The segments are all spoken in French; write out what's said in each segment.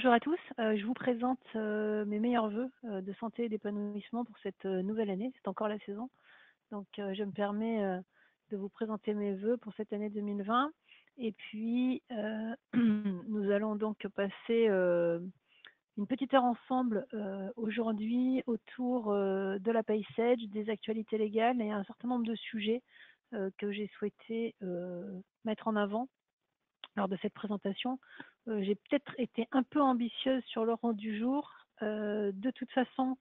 Bonjour à tous, je vous présente mes meilleurs vœux de santé et d'épanouissement pour cette nouvelle année. C'est encore la saison, donc je me permets de vous présenter mes vœux pour cette année 2020. Et puis, nous allons donc passer une petite heure ensemble aujourd'hui autour de la PaySage, des actualités légales et un certain nombre de sujets que j'ai souhaité mettre en avant lors de cette présentation. J'ai peut-être été un peu ambitieuse sur l'ordre du jour. De toute façon,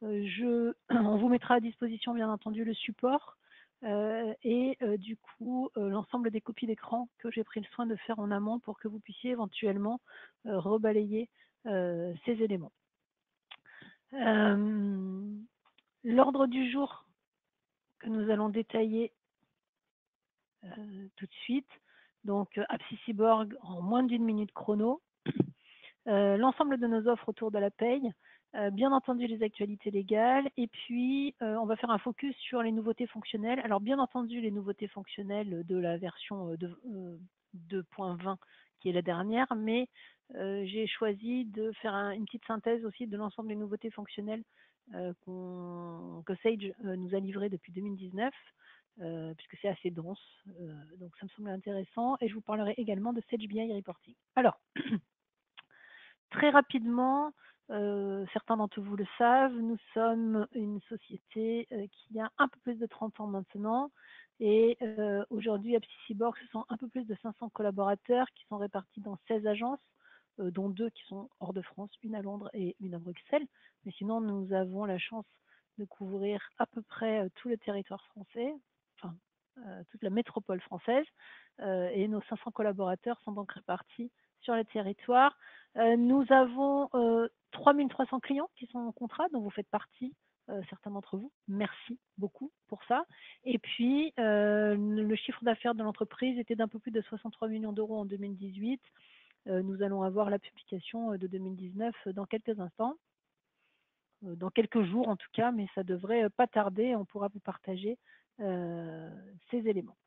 on vous mettra à disposition bien entendu le support et du coup l'ensemble des copies d'écran que j'ai pris le soin de faire en amont pour que vous puissiez éventuellement rebalayer ces éléments. L'ordre du jour que nous allons détailler tout de suite. Donc, Apsicyborg en moins d'une minute chrono. L'ensemble de nos offres autour de la paye, bien entendu les actualités légales, et puis on va faire un focus sur les nouveautés fonctionnelles. Alors, bien entendu, les nouveautés fonctionnelles de la version 2.20 qui est la dernière, mais j'ai choisi de faire une petite synthèse aussi de l'ensemble des nouveautés fonctionnelles que Sage nous a livrées depuis 2019. Puisque c'est assez dense, donc ça me semble intéressant. Et je vous parlerai également de Sage BI Reporting. Alors, très rapidement, certains d'entre vous le savent, nous sommes une société qui a un peu plus de 30 ans maintenant. Et aujourd'hui, Apsicyborg, ce sont un peu plus de 500 collaborateurs qui sont répartis dans 16 agences, dont 2 qui sont hors de France, une à Londres et une à Bruxelles. Mais sinon, nous avons la chance de couvrir à peu près tout le territoire français, enfin toute la métropole française. Et nos 500 collaborateurs sont donc répartis sur le territoire. Nous avons 3300 clients qui sont en contrat, dont vous faites partie, certains d'entre vous. Merci beaucoup pour ça. Et puis, le chiffre d'affaires de l'entreprise était d'un peu plus de 63 millions d'euros en 2018. Nous allons avoir la publication de 2019 dans quelques instants, dans quelques jours en tout cas, mais ça devrait pas tarder. On pourra vous partager ces éléments.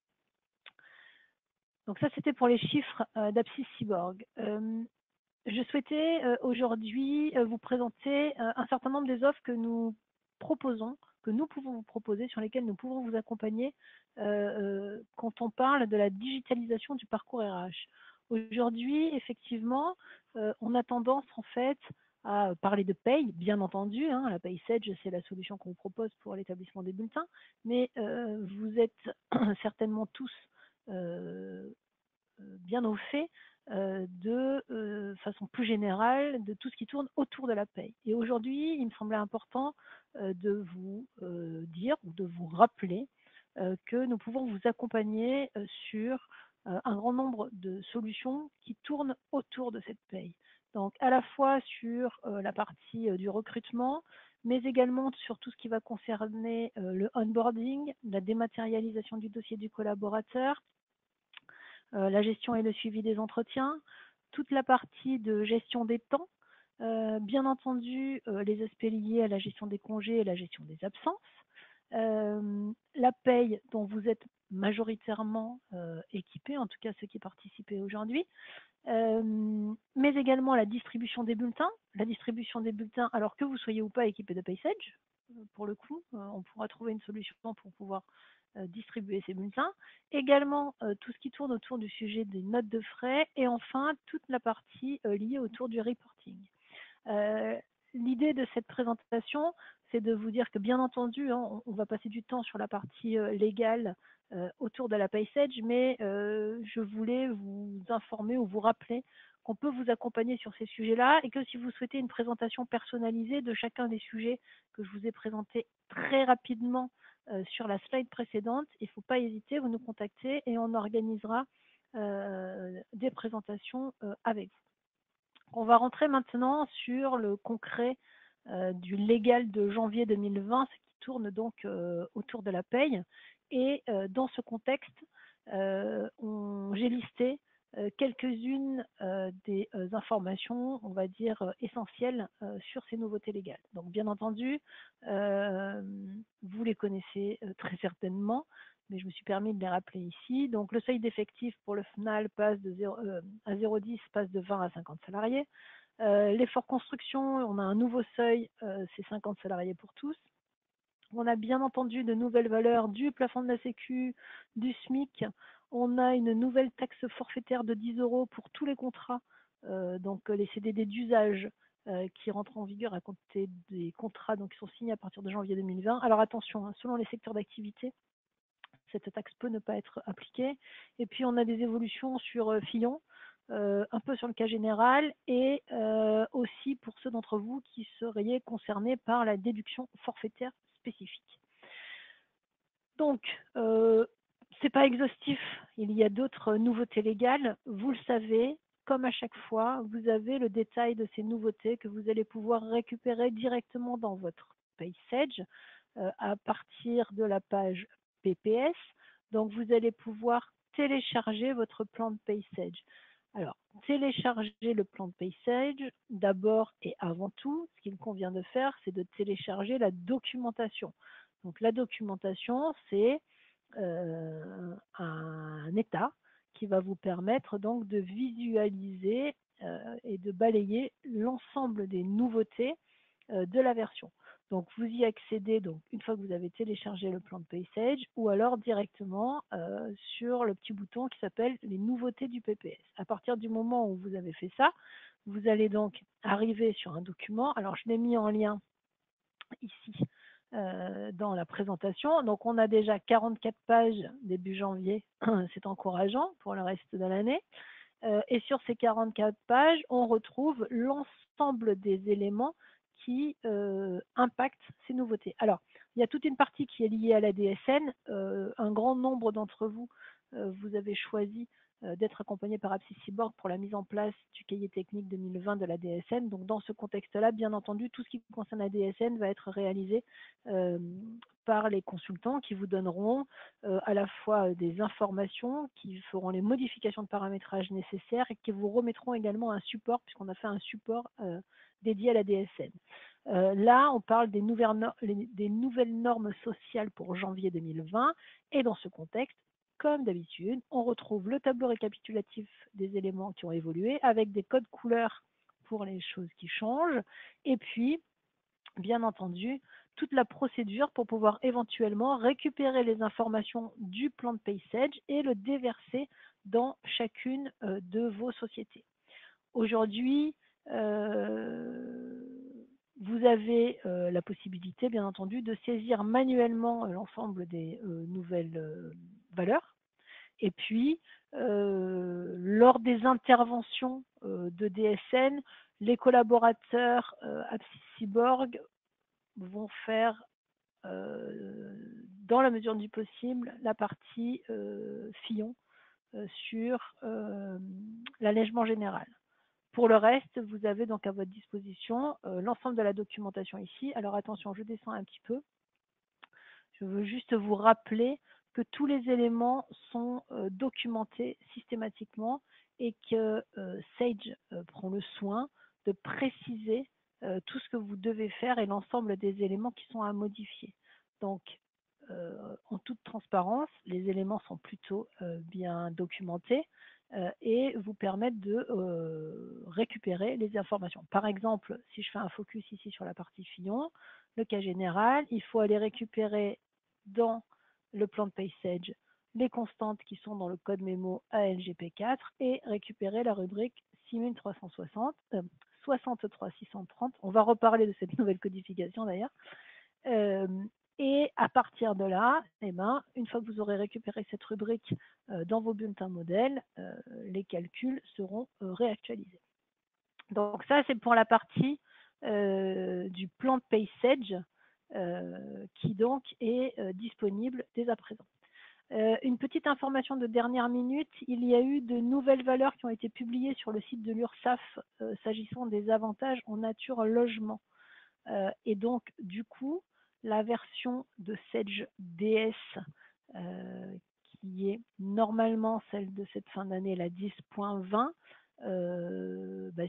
Donc ça, c'était pour les chiffres d'Apsicyborg. Je souhaitais aujourd'hui vous présenter un certain nombre des offres que nous proposons, que nous pouvons vous proposer, sur lesquelles nous pouvons vous accompagner quand on parle de la digitalisation du parcours RH. Aujourd'hui, effectivement, on a tendance en fait à parler de paye, bien entendu. La PaySage, c'est la solution qu'on vous propose pour l'établissement des bulletins, mais vous êtes certainement tous bien au fait de façon plus générale de tout ce qui tourne autour de la paye. Et aujourd'hui, il me semblait important de vous dire ou de vous rappeler que nous pouvons vous accompagner sur un grand nombre de solutions qui tournent autour de cette paye. Donc à la fois sur la partie du recrutement, mais également sur tout ce qui va concerner le onboarding, la dématérialisation du dossier du collaborateur, la gestion et le suivi des entretiens, toute la partie de gestion des temps, bien entendu les aspects liés à la gestion des congés et la gestion des absences, la paye dont vous êtes majoritairement équipés, en tout cas ceux qui participaient aujourd'hui, mais également la distribution des bulletins. La distribution des bulletins, alors que vous soyez ou pas équipé de PaySage, pour le coup, on pourra trouver une solution pour pouvoir distribuer ces bulletins. Également, tout ce qui tourne autour du sujet des notes de frais. Et enfin, toute la partie liée autour du reporting. L'idée de cette présentation, c'est de vous dire que bien entendu, on va passer du temps sur la partie légale autour de la PaySage, mais je voulais vous informer ou vous rappeler qu'on peut vous accompagner sur ces sujets-là et que si vous souhaitez une présentation personnalisée de chacun des sujets que je vous ai présentés très rapidement sur la slide précédente, il ne faut pas hésiter, vous nous contactez et on organisera des présentations avec vous. On va rentrer maintenant sur le concret du légal de janvier 2020, ce qui tourne donc autour de la paye. Et dans ce contexte, j'ai listé quelques-unes des informations, on va dire, essentielles sur ces nouveautés légales. Donc, bien entendu, vous les connaissez très certainement. mais je me suis permis de les rappeler ici. Donc le seuil d'effectif pour le FNAL passe de 0, à 0,10 passe de 20 à 50 salariés. L'effort construction, on a un nouveau seuil, c'est 50 salariés pour tous. On a bien entendu de nouvelles valeurs du plafond de la Sécu, du SMIC. On a une nouvelle taxe forfaitaire de 10 € pour tous les contrats, donc les CDD d'usage qui rentrent en vigueur à compter des contrats donc, qui sont signés à partir de janvier 2020. Alors attention, hein, selon les secteurs d'activité, cette taxe peut ne pas être appliquée. Et puis on a des évolutions sur Fillon, un peu sur le cas général, et aussi pour ceux d'entre vous qui seraient concernés par la déduction forfaitaire spécifique. Donc, c'est pas exhaustif, il y a d'autres nouveautés légales. Vous le savez, comme à chaque fois, vous avez le détail de ces nouveautés que vous allez pouvoir récupérer directement dans votre PaySage à partir de la page PPS. Donc, vous allez pouvoir télécharger votre plan de PaySage. Alors, télécharger le plan de PaySage, d'abord et avant tout, ce qu'il convient de faire, c'est de télécharger la documentation. Donc, la documentation, c'est un état qui va vous permettre donc de visualiser et de balayer l'ensemble des nouveautés de la version. Donc vous y accédez donc une fois que vous avez téléchargé le plan de PaySage ou alors directement sur le petit bouton qui s'appelle les nouveautés du PPS. À partir du moment où vous avez fait ça, vous allez donc arriver sur un document. Alors je l'ai mis en lien ici dans la présentation. Donc on a déjà 44 pages début janvier, c'est encourageant pour le reste de l'année. Et sur ces 44 pages, on retrouve l'ensemble des éléments qui impactent ces nouveautés. Alors, il y a toute une partie qui est liée à la DSN. Un grand nombre d'entre vous, vous avez choisi d'être accompagné par Apsis Cyborg pour la mise en place du cahier technique 2020 de la DSN. Donc, dans ce contexte-là, bien entendu, tout ce qui concerne la DSN va être réalisé par les consultants qui vous donneront à la fois des informations, qui feront les modifications de paramétrage nécessaires et qui vous remettront également un support, puisqu'on a fait un support dédié à la DSN. Là, on parle des nouvelles normes sociales pour janvier 2020 et dans ce contexte, comme d'habitude, on retrouve le tableau récapitulatif des éléments qui ont évolué avec des codes couleurs pour les choses qui changent et puis, bien entendu, toute la procédure pour pouvoir éventuellement récupérer les informations du plan de PaySage et le déverser dans chacune de vos sociétés. Aujourd'hui, vous avez la possibilité, bien entendu, de saisir manuellement l'ensemble des nouvelles valeurs. Et puis, lors des interventions de DSN, les collaborateurs Apsis Cyborg vont faire, dans la mesure du possible, la partie Fillon sur l'allègement général. Pour le reste, vous avez donc à votre disposition l'ensemble de la documentation ici. Alors attention, je descends un petit peu. Je veux juste vous rappeler que tous les éléments sont documentés systématiquement et que Sage prend le soin de préciser tout ce que vous devez faire et l'ensemble des éléments qui sont à modifier. Donc, en toute transparence, les éléments sont plutôt bien documentés et vous permettent de récupérer les informations. Par exemple, si je fais un focus ici sur la partie Fillon, le cas général, il faut aller récupérer dans le plan de PaySage les constantes qui sont dans le code mémo ALGP4 et récupérer la rubrique 6360, 63630. On va reparler de cette nouvelle codification d'ailleurs. Et à partir de là, eh ben, une fois que vous aurez récupéré cette rubrique dans vos bulletins modèles, les calculs seront réactualisés. Donc ça, c'est pour la partie du plan de PaySage qui donc est disponible dès à présent. Une petite information de dernière minute, il y a eu de nouvelles valeurs qui ont été publiées sur le site de l'URSSAF s'agissant des avantages en nature logement. Et donc, du coup, la version de Sage DS, qui est normalement celle de cette fin d'année, la 10.20,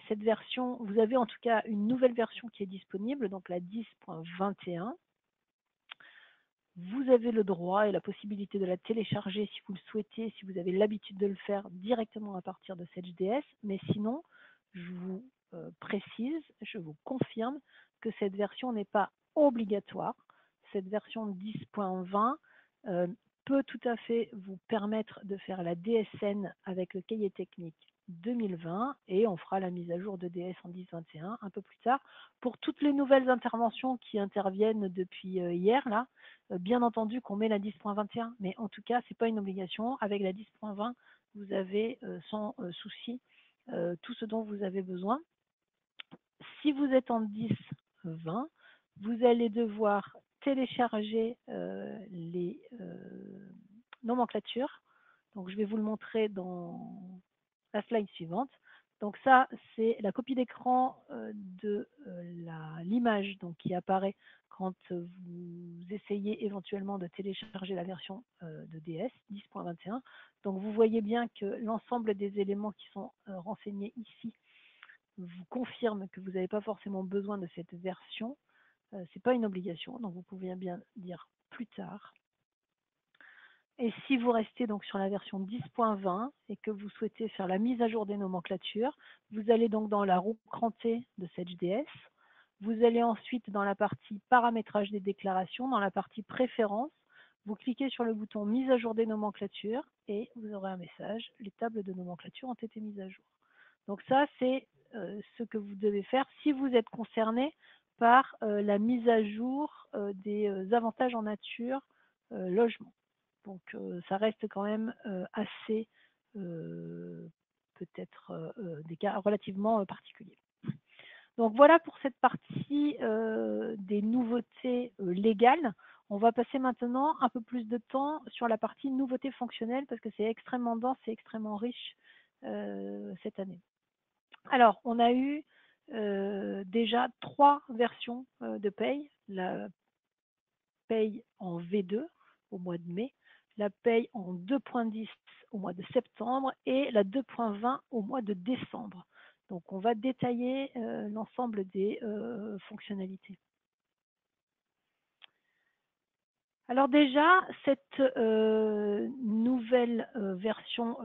cette version, vous avez en tout cas une nouvelle version qui est disponible, donc la 10.21. Vous avez le droit et la possibilité de la télécharger si vous le souhaitez, si vous avez l'habitude de le faire directement à partir de SageDS. Mais sinon, je vous précise, je vous confirme que cette version n'est pas obligatoire. Cette version 10.20 peut tout à fait vous permettre de faire la DSN avec le cahier technique 2020 et on fera la mise à jour de DS en 10.21 un peu plus tard. Pour toutes les nouvelles interventions qui interviennent depuis hier, là, bien entendu qu'on met la 10.21, mais en tout cas, ce n'est pas une obligation. Avec la 10.20, vous avez sans souci tout ce dont vous avez besoin. Si vous êtes en 10.20, vous allez devoir télécharger les nomenclatures. Donc, je vais vous le montrer dans la slide suivante. Donc ça, c'est la copie d'écran de l'image qui apparaît quand vous essayez éventuellement de télécharger la version de DS 10.21. Donc vous voyez bien que l'ensemble des éléments qui sont renseignés ici vous confirment que vous n'avez pas forcément besoin de cette version. Ce n'est pas une obligation, donc vous pouvez bien dire plus tard. Et si vous restez donc sur la version 10.20 et que vous souhaitez faire la mise à jour des nomenclatures, vous allez donc dans la roue crantée de SageDS. Vous allez ensuite dans la partie paramétrage des déclarations, dans la partie préférences. Vous cliquez sur le bouton mise à jour des nomenclatures et vous aurez un message. Les tables de nomenclature ont été mises à jour. Donc ça, c'est ce que vous devez faire si vous êtes concerné par la mise à jour des avantages en nature logement. Donc ça reste quand même assez peut-être des cas relativement particuliers. Donc voilà pour cette partie des nouveautés légales. On va passer maintenant un peu plus de temps sur la partie nouveautés fonctionnelles parce que c'est extrêmement dense et extrêmement riche cette année. Alors, on a eu déjà 3 versions de paye. La paye en V2 au mois de mai, la paye en 2.10 au mois de septembre et la 2.20 au mois de décembre. Donc on va détailler l'ensemble des fonctionnalités. Alors déjà, cette nouvelle version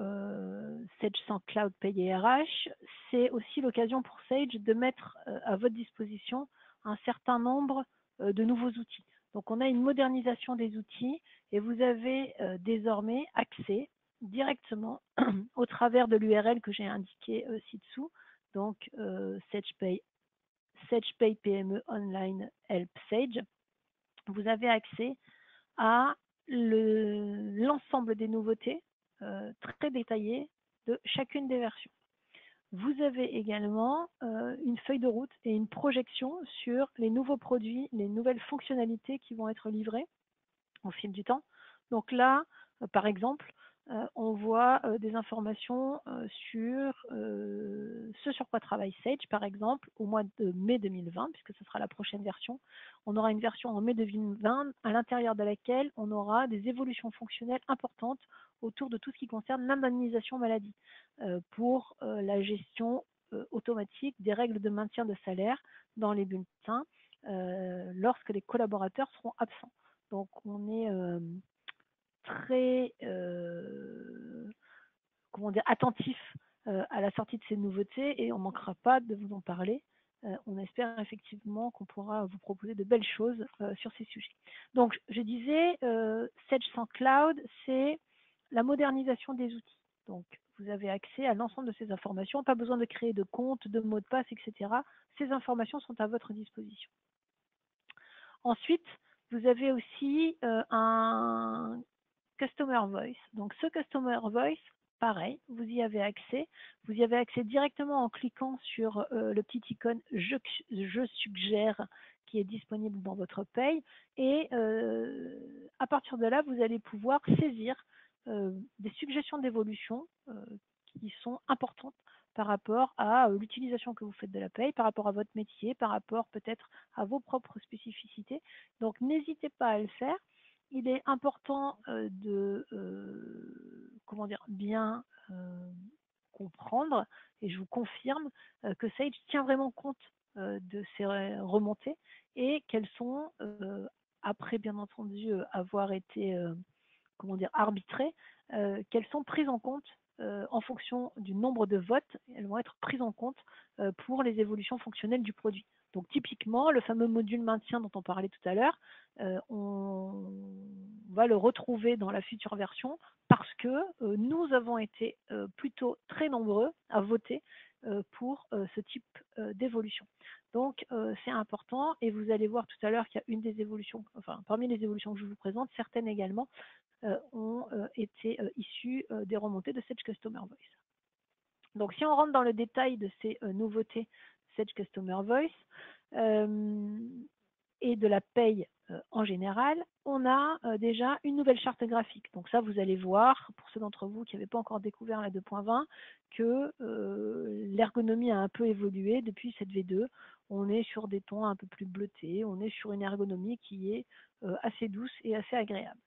Sage 100 Cloud Pay et RH, c'est aussi l'occasion pour Sage de mettre à votre disposition un certain nombre de nouveaux outils. Donc on a une modernisation des outils et vous avez désormais accès directement au travers de l'URL que j'ai indiqué ci-dessous, donc SagePay PME Online Help Sage. Vous avez accès à l'ensemble des nouveautés très détaillées de chacune des versions. Vous avez également une feuille de route et une projection sur les nouveaux produits, les nouvelles fonctionnalités qui vont être livrées au fil du temps. Donc là, par exemple, on voit des informations sur ce sur quoi travaille Sage, par exemple, au mois de mai 2020, puisque ce sera la prochaine version. On aura une version en mai 2020 à l'intérieur de laquelle on aura des évolutions fonctionnelles importantes autour de tout ce qui concerne l'indemnisation maladie pour la gestion automatique des règles de maintien de salaire dans les bulletins lorsque les collaborateurs seront absents. Donc on est très attentif à la sortie de ces nouveautés et on ne manquera pas de vous en parler. On espère effectivement qu'on pourra vous proposer de belles choses sur ces sujets. Donc je disais, Sage 100 Cloud, c'est la modernisation des outils. Donc vous avez accès à l'ensemble de ces informations, pas besoin de créer de compte, de mot de passe, etc. Ces informations sont à votre disposition. Ensuite, vous avez aussi un Customer Voice. Donc ce Customer Voice, pareil, vous y avez accès. Vous y avez accès directement en cliquant sur le petit icône je suggère qui est disponible dans votre paye. Et à partir de là, vous allez pouvoir saisir des suggestions d'évolution qui sont importantes par rapport à l'utilisation que vous faites de la paye, par rapport à votre métier, par rapport peut-être à vos propres spécificités. Donc n'hésitez pas à le faire. Il est important de bien comprendre, et je vous confirme que Sage tient vraiment compte de ces remontées et qu'elles sont après bien entendu avoir été comment dire, arbitrées, qu'elles sont prises en compte en fonction du nombre de votes. Elles vont être prises en compte pour les évolutions fonctionnelles du produit. Donc typiquement, le fameux module maintien dont on parlait tout à l'heure, on va le retrouver dans la future version parce que nous avons été plutôt très nombreux à voter pour ce type d'évolution. Donc c'est important et vous allez voir tout à l'heure qu'il y a une des évolutions, enfin parmi les évolutions que je vous présente, certaines également ont été issues des remontées de Sage Customer Voice. Donc si on rentre dans le détail de ces nouveautés Sage Customer Voice et de la paye en général, on a déjà une nouvelle charte graphique. Donc ça, vous allez voir, pour ceux d'entre vous qui n'avaient pas encore découvert la 2.20, que l'ergonomie a un peu évolué depuis cette V2. On est sur des tons un peu plus bleutés, on est sur une ergonomie qui est assez douce et assez agréable.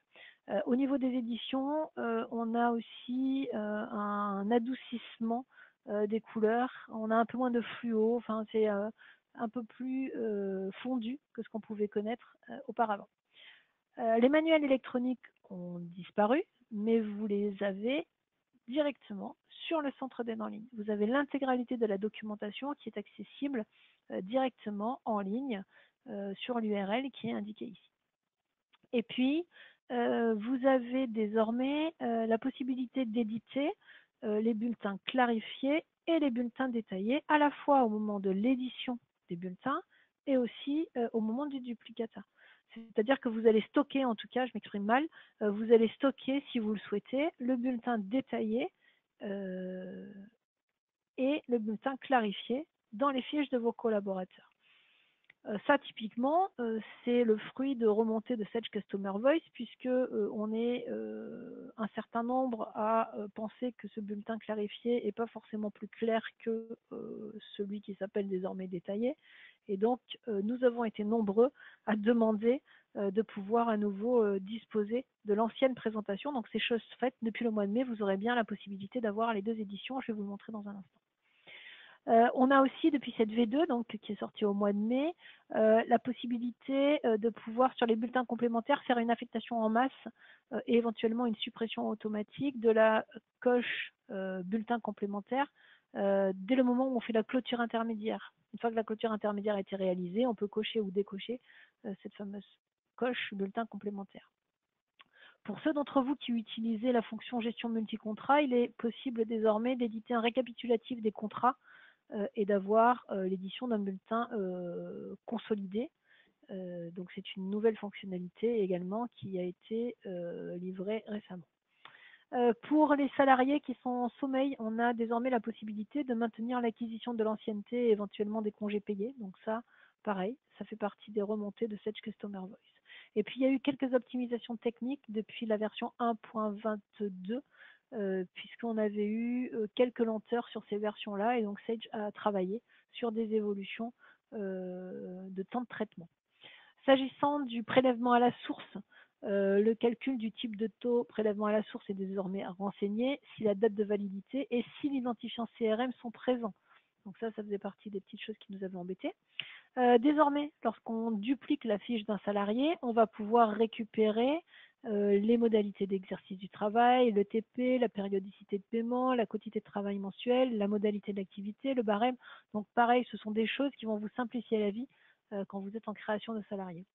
Au niveau des éditions, on a aussi un adoucissement des couleurs. On a un peu moins de fluo. Enfin, c'est un peu plus fondu que ce qu'on pouvait connaître auparavant. Les manuels électroniques ont disparu, mais vous les avez directement sur le centre d'aide en ligne. Vous avez l'intégralité de la documentation qui est accessible directement en ligne sur l'URL qui est indiquée ici. Et puis, vous avez désormais la possibilité d'éditer les bulletins clarifiés et les bulletins détaillés, à la fois au moment de l'édition des bulletins et aussi au moment du duplicata. C'est-à-dire que vous allez stocker, en tout cas, je m'exprime mal, vous allez stocker, si vous le souhaitez, le bulletin détaillé et le bulletin clarifié dans les fiches de vos collaborateurs. Ça, typiquement, c'est le fruit de remontée de Sage Customer Voice, puisque on est un certain nombre à penser que ce bulletin clarifié n'est pas forcément plus clair que celui qui s'appelle désormais détaillé. Et donc, nous avons été nombreux à demander de pouvoir à nouveau disposer de l'ancienne présentation. Donc, c'est chose faite. Depuis le mois de mai, vous aurez bien la possibilité d'avoir les deux éditions. Je vais vous le montrer dans un instant. On a aussi, depuis cette V2, donc, qui est sortie au mois de mai, la possibilité de pouvoir, sur les bulletins complémentaires, faire une affectation en masse et éventuellement une suppression automatique de la coche bulletin complémentaire dès le moment où on fait la clôture intermédiaire. Une fois que la clôture intermédiaire a été réalisée, on peut cocher ou décocher cette fameuse coche bulletin complémentaire. Pour ceux d'entre vous qui utilisez la fonction gestion multi-contrat, il est possible désormais d'éditer un récapitulatif des contrats et d'avoir l'édition d'un bulletin consolidé. Donc c'est une nouvelle fonctionnalité également qui a été livrée récemment. Pour les salariés qui sont en sommeil, on a désormais la possibilité de maintenir l'acquisition de l'ancienneté et éventuellement des congés payés. Donc ça, pareil, ça fait partie des remontées de Sage Customer Voice. Et puis il y a eu quelques optimisations techniques depuis la version 1.22, puisqu'on avait eu quelques lenteurs sur ces versions-là, et donc Sage a travaillé sur des évolutions de temps de traitement. S'agissant du prélèvement à la source, le calcul du type de taux prélèvement à la source est désormais renseigné si la date de validité et si l'identifiant CRM sont présents. Donc ça faisait partie des petites choses qui nous avaient embêtés. Désormais, lorsqu'on duplique la fiche d'un salarié, on va pouvoir récupérer les modalités d'exercice du travail, le TP, la périodicité de paiement, la quantité de travail mensuelle, la modalité d'activité, le barème. Donc pareil, ce sont des choses qui vont vous simplifier la vie quand vous êtes en création de salariés.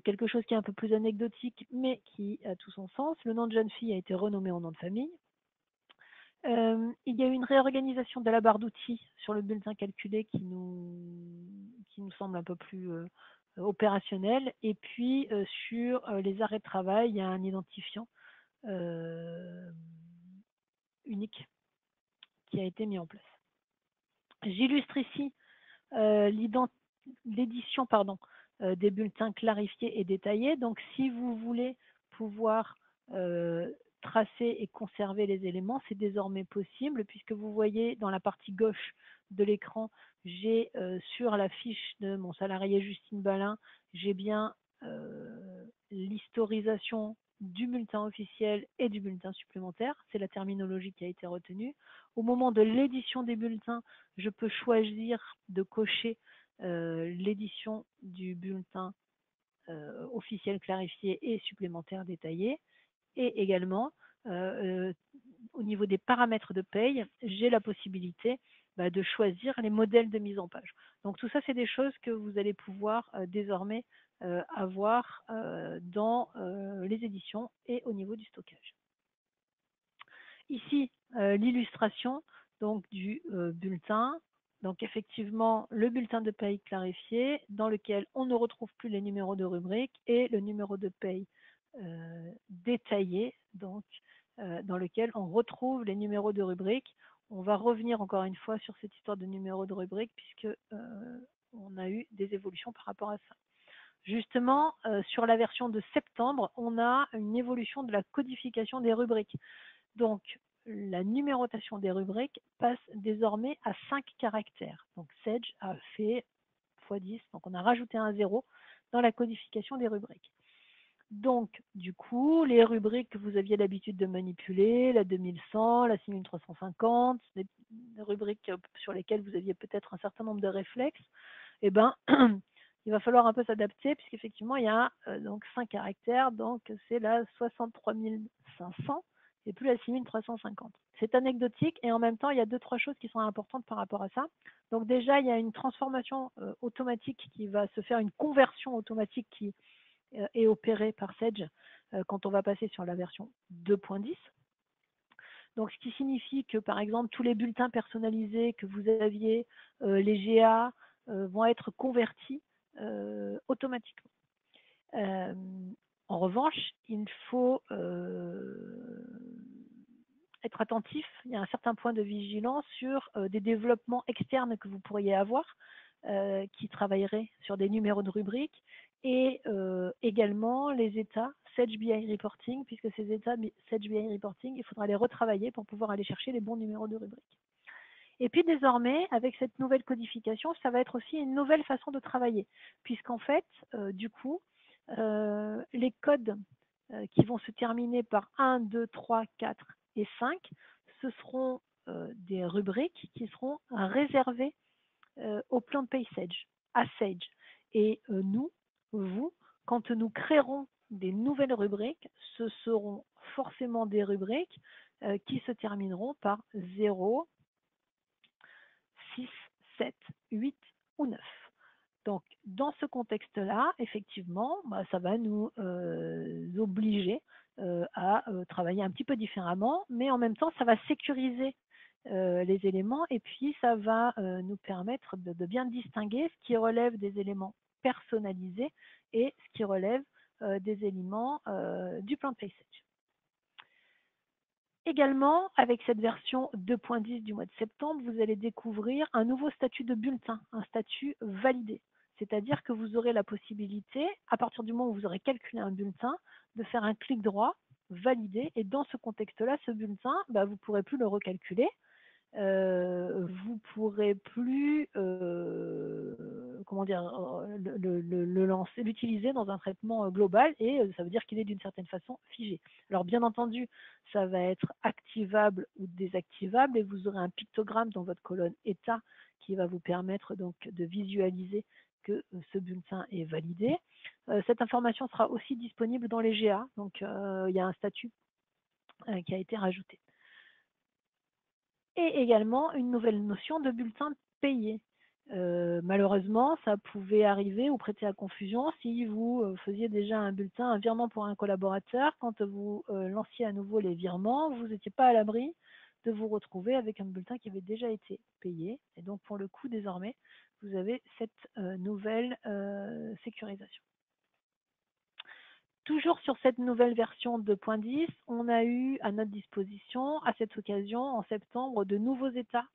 Quelque chose qui est un peu plus anecdotique, mais qui a tout son sens. Le nom de jeune fille a été renommé en nom de famille. Il y a eu une réorganisation de la barre d'outils sur le bulletin calculé qui nous semble un peu plus opérationnel. Et puis sur les arrêts de travail, il y a un identifiant unique qui a été mis en place. J'illustre ici l'édition des bulletins clarifiés et détaillés. Donc si vous voulez pouvoir tracer et conserver les éléments, c'est désormais possible puisque vous voyez dans la partie gauche de l'écran, j'ai sur la fiche de mon salarié Justine Balin, j'ai bien l'historisation du bulletin officiel et du bulletin supplémentaire. C'est la terminologie qui a été retenue. Au moment de l'édition des bulletins, je peux choisir de cocher l'édition du bulletin officiels clarifiés et supplémentaires détaillés. Et également, au niveau des paramètres de paye, j'ai la possibilité de choisir les modèles de mise en page. Donc tout ça, c'est des choses que vous allez pouvoir désormais avoir dans les éditions et au niveau du stockage. Ici, l'illustration donc du bulletin. Donc effectivement, le bulletin de paye clarifié dans lequel on ne retrouve plus les numéros de rubrique et le numéro de paye détaillé, donc dans lequel on retrouve les numéros de rubrique. On va revenir encore une fois sur cette histoire de numéros de rubrique puisque on a eu des évolutions par rapport à ça. Justement, sur la version de septembre, on a une évolution de la codification des rubriques. Donc, la numérotation des rubriques passe désormais à 5 caractères. Donc, Sage a fait x10, donc on a rajouté un 0 dans la codification des rubriques. Donc, du coup, les rubriques que vous aviez l'habitude de manipuler, la 2100, la 6350, les rubriques sur lesquelles vous aviez peut-être un certain nombre de réflexes, eh ben, il va falloir un peu s'adapter puisqu'effectivement, il y a donc 5 caractères, donc c'est la 63 500 et plus la 6350. C'est anecdotique et en même temps, il y a 2-3 choses qui sont importantes par rapport à ça. Donc déjà, il y a une transformation automatique qui va se faire, une conversion automatique qui est opérée par Sage quand on va passer sur la version 2.10. Donc, ce qui signifie que, par exemple, tous les bulletins personnalisés que vous aviez, les GA, vont être convertis automatiquement. En revanche, il faut être attentif. Il y a un certain point de vigilance sur des développements externes que vous pourriez avoir qui travailleraient sur des numéros de rubrique et également les états Sage BI Reporting, puisque ces états Sage BI Reporting, il faudra les retravailler pour pouvoir aller chercher les bons numéros de rubrique. Et puis désormais, avec cette nouvelle codification, ça va être aussi une nouvelle façon de travailler, puisqu'en fait, du coup, les codes qui vont se terminer par 1, 2, 3, 4 et 5, ce seront des rubriques qui seront réservées au plan de paye Sage, à Sage. Et nous, vous, quand nous créerons des nouvelles rubriques, ce seront forcément des rubriques qui se termineront par 0, 6, 7, 8 ou 9. Donc, dans ce contexte-là, effectivement, ça va nous obliger à travailler un petit peu différemment, mais en même temps, ça va sécuriser les éléments et puis ça va nous permettre de bien distinguer ce qui relève des éléments personnalisés et ce qui relève des éléments du plan de paysage. Également, avec cette version 2.10 du mois de septembre, vous allez découvrir un nouveau statut de bulletin, un statut validé. C'est-à-dire que vous aurez la possibilité, à partir du moment où vous aurez calculé un bulletin, de faire un clic droit, valider, et dans ce contexte-là, ce bulletin, vous ne pourrez plus le recalculer, vous pourrez plus le lancer, l'utiliser dans un traitement global et ça veut dire qu'il est d'une certaine façon figé. Alors bien entendu, ça va être activable ou désactivable et vous aurez un pictogramme dans votre colonne état qui va vous permettre donc de visualiser que ce bulletin est validé. Cette information sera aussi disponible dans les GA, donc il y a un statut qui a été rajouté. Et également une nouvelle notion de bulletin payé. Malheureusement, ça pouvait arriver ou prêter à confusion si vous faisiez déjà un bulletin, un virement pour un collaborateur. Quand vous lanciez à nouveau les virements, vous n'étiez pas à l'abri de vous retrouver avec un bulletin qui avait déjà été payé. Et donc, pour le coup, désormais, vous avez cette nouvelle sécurisation. Toujours sur cette nouvelle version 2.10, on a eu à notre disposition, à cette occasion, en septembre, de nouveaux états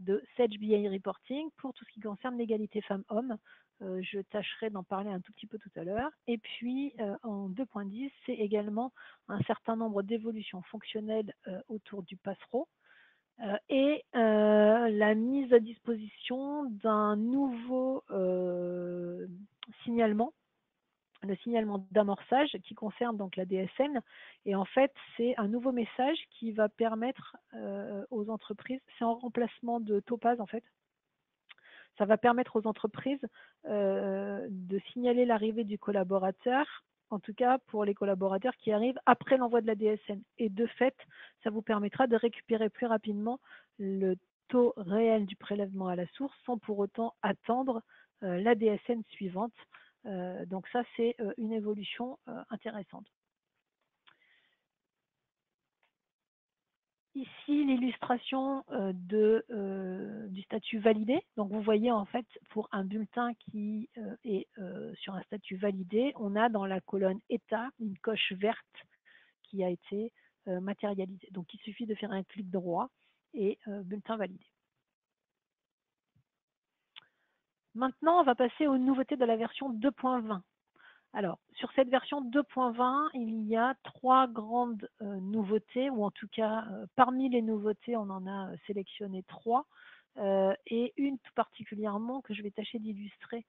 de Sage BI Reporting pour tout ce qui concerne l'égalité femmes-hommes. Je tâcherai d'en parler un tout petit peu tout à l'heure. Et puis, en 2.10, c'est également un certain nombre d'évolutions fonctionnelles autour du passereau et la mise à disposition d'un nouveau signalement, le signalement d'amorçage qui concerne donc la DSN. Et en fait, c'est un nouveau message qui va permettre aux entreprises, c'est en remplacement de Topaz en fait, Ça va permettre aux entreprises de signaler l'arrivée du collaborateur, en tout cas pour les collaborateurs qui arrivent après l'envoi de la DSN. Et de fait, ça vous permettra de récupérer plus rapidement le taux réel du prélèvement à la source sans pour autant attendre la DSN suivante. Donc ça, c'est une évolution intéressante. Ici, l'illustration du statut validé. Donc, vous voyez, en fait, pour un bulletin qui est sur un statut validé, on a dans la colonne État une coche verte qui a été matérialisée. Donc, il suffit de faire un clic droit et bulletin validé. Maintenant, on va passer aux nouveautés de la version 2.20. Alors, sur cette version 2.20, il y a 3 grandes nouveautés, ou en tout cas, parmi les nouveautés, on en a sélectionné 3, et une tout particulièrement que je vais tâcher d'illustrer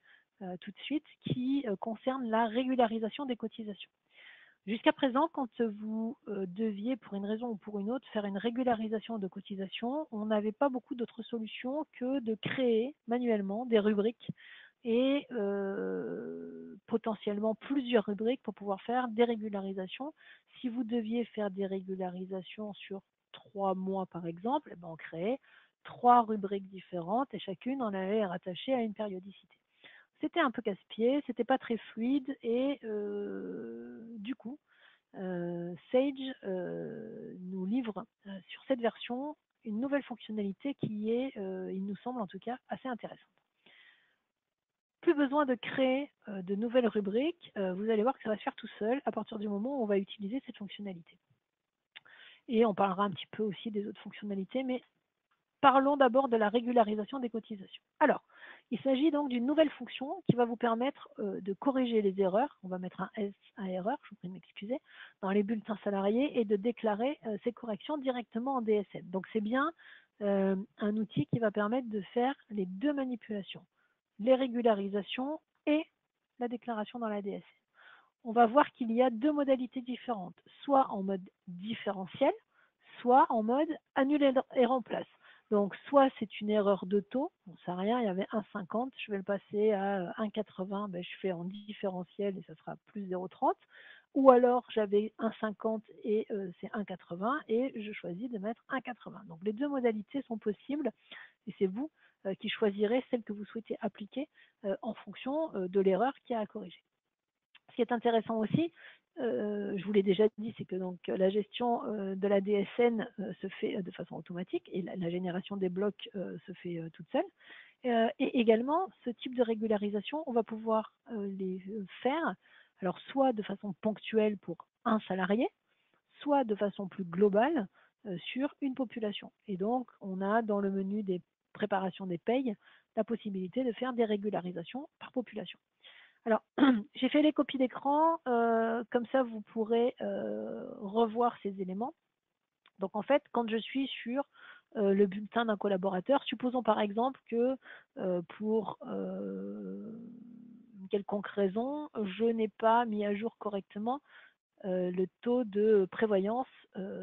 tout de suite, qui concerne la régularisation des cotisations. Jusqu'à présent, quand vous deviez, pour une raison ou pour une autre, faire une régularisation de cotisation, on n'avait pas beaucoup d'autres solutions que de créer manuellement des rubriques et potentiellement plusieurs rubriques pour pouvoir faire des régularisations. Si vous deviez faire des régularisations sur 3 mois, par exemple, on créait 3 rubriques différentes et chacune en allait rattacher à une périodicité. C'était un peu casse-pied, c'était pas très fluide et du coup, Sage nous livre sur cette version une nouvelle fonctionnalité qui est, il nous semble en tout cas, assez intéressante. Plus besoin de créer de nouvelles rubriques, vous allez voir que ça va se faire tout seul à partir du moment où on va utiliser cette fonctionnalité. Et on parlera un petit peu aussi des autres fonctionnalités, mais parlons d'abord de la régularisation des cotisations. Alors, il s'agit donc d'une nouvelle fonction qui va vous permettre de corriger les erreurs, on va mettre un S à erreur, je vous prie de m'excuser, dans les bulletins salariés et de déclarer ces corrections directement en DSN. Donc c'est bien un outil qui va permettre de faire les 2 manipulations, les régularisations et la déclaration dans la DSN. On va voir qu'il y a 2 modalités différentes, soit en mode différentiel, soit en mode annule et remplace. Donc, soit c'est une erreur de taux, on ne sait rien, il y avait 1,50, je vais le passer à 1,80, ben, je fais en différentiel et ça sera plus 0,30. Ou alors j'avais 1,50 et c'est 1,80 et je choisis de mettre 1,80. Donc, les 2 modalités sont possibles et c'est vous qui choisirez celle que vous souhaitez appliquer en fonction de l'erreur qu'il y a à corriger. Ce qui est intéressant aussi, je vous l'ai déjà dit, c'est que donc la gestion de la DSN se fait de façon automatique et la génération des blocs se fait toute seule. Et également, ce type de régularisation, on va pouvoir les faire, alors soit de façon ponctuelle pour un salarié, soit de façon plus globale sur une population. Et donc, on a dans le menu des préparations des payes la possibilité de faire des régularisations par population. Alors, j'ai fait les copies d'écran, comme ça vous pourrez revoir ces éléments. Donc en fait, quand je suis sur le bulletin d'un collaborateur, supposons par exemple que pour une quelconque raison, je n'ai pas mis à jour correctement le taux de prévoyance